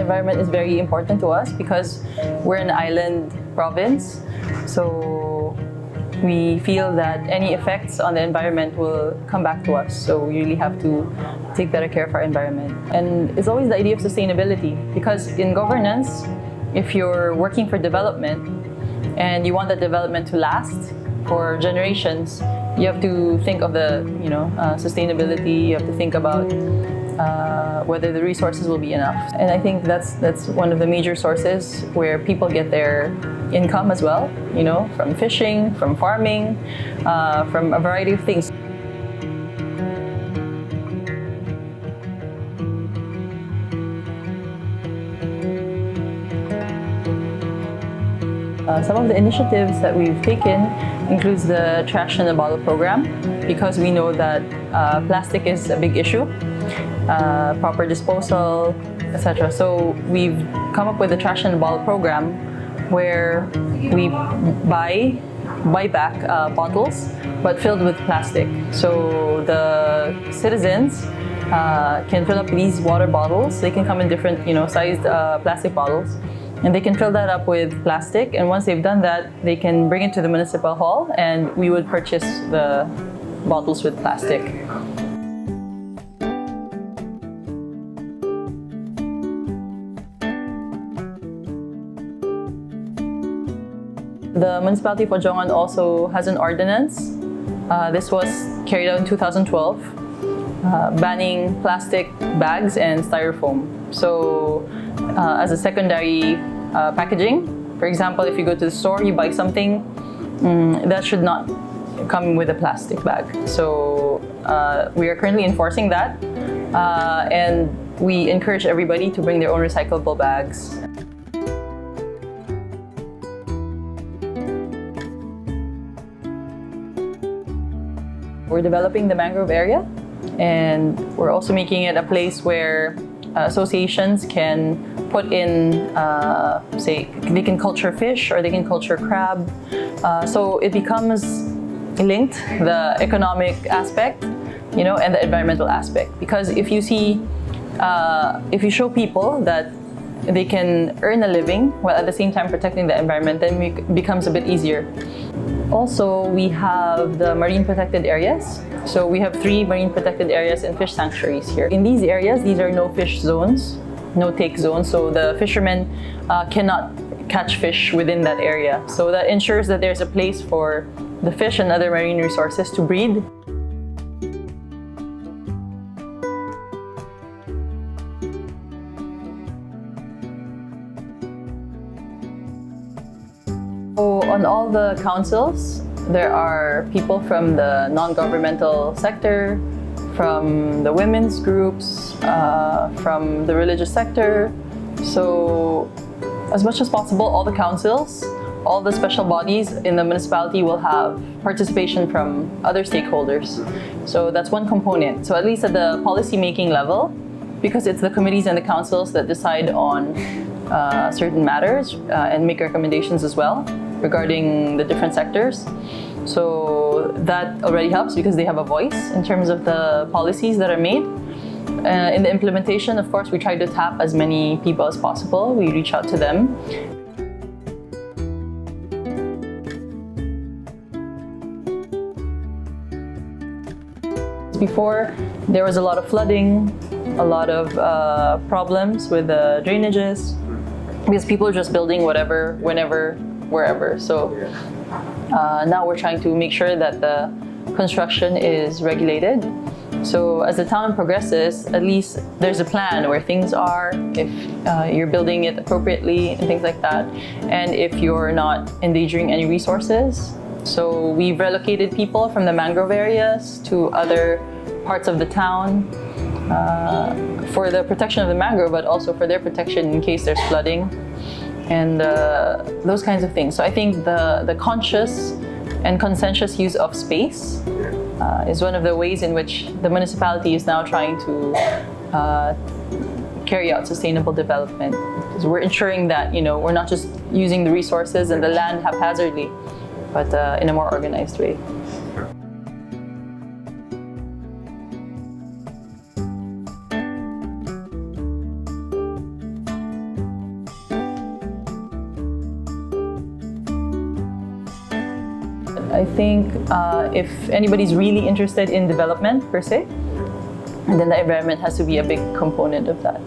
environment is very important to us because we're an island province. So we feel that any effects on the environment will come back to us. So we really have to take better care of our environment. And it's always the idea of sustainability, because in governance, if you're working for development and you want that development to last for generations, you have to think of the sustainability. You have to think about whether the resources will be enough. And I think that's one of the major sources where people get their income as well, from fishing, from farming, from a variety of things. Some of the initiatives that we've taken includes the trash in a bottle program, because we know that plastic is a big issue, proper disposal, etc. So we've come up with the trash in a bottle program where we buy back bottles but filled with plastic. So the citizens can fill up these water bottles. They can come in different sized plastic bottles. And they can fill that up with plastic, and once they've done that, they can bring it to the municipal hall, and we would purchase the bottles with plastic. The municipality of Odiongan also has an ordinance. This was carried out in 2012, banning plastic bags and styrofoam. So as a secondary packaging, for example, if you go to the store, you buy something, that should not come with a plastic bag. So we are currently enforcing that, and we encourage everybody to bring their own recyclable bags. We're developing the mangrove area, and we're also making it a place where associations can put in, say, they can culture fish or they can culture crab. So it becomes linked, the economic aspect, and the environmental aspect. Because if you if you show people that they can earn a living while at the same time protecting the environment, then it becomes a bit easier. Also, we have the marine protected areas. So we have 3 marine protected areas and fish sanctuaries here. In these areas, these are no fish zones, no take zones. So the fishermen cannot catch fish within that area. So that ensures that there's a place for the fish and other marine resources to breed. So on all the councils, there are people from the non-governmental sector, from the women's groups, from the religious sector. So as much as possible, all the councils, all the special bodies in the municipality will have participation from other stakeholders. So that's one component. So at least at the policy-making level, because it's the committees and the councils that decide on certain matters and make recommendations as well regarding the different sectors. So that already helps because they have a voice in terms of the policies that are made. In the implementation, of course, we try to tap as many people as possible. We reach out to them. Before, there was a lot of flooding, a lot of problems with the drainages, because people are just building whatever, whenever, wherever. So now we're trying to make sure that the construction is regulated. So as the town progresses, at least there's a plan where things are, if you're building it appropriately and things like that, and if you're not endangering any resources. So we've relocated people from the mangrove areas to other parts of the town for the protection of the mangrove, but also for their protection in case there's flooding and those kinds of things. So I think the conscious and conscientious use of space is one of the ways in which the municipality is now trying to carry out sustainable development. Because we're ensuring that we're not just using the resources and the land haphazardly, but in a more organized way. I think if anybody's really interested in development per se, then the environment has to be a big component of that.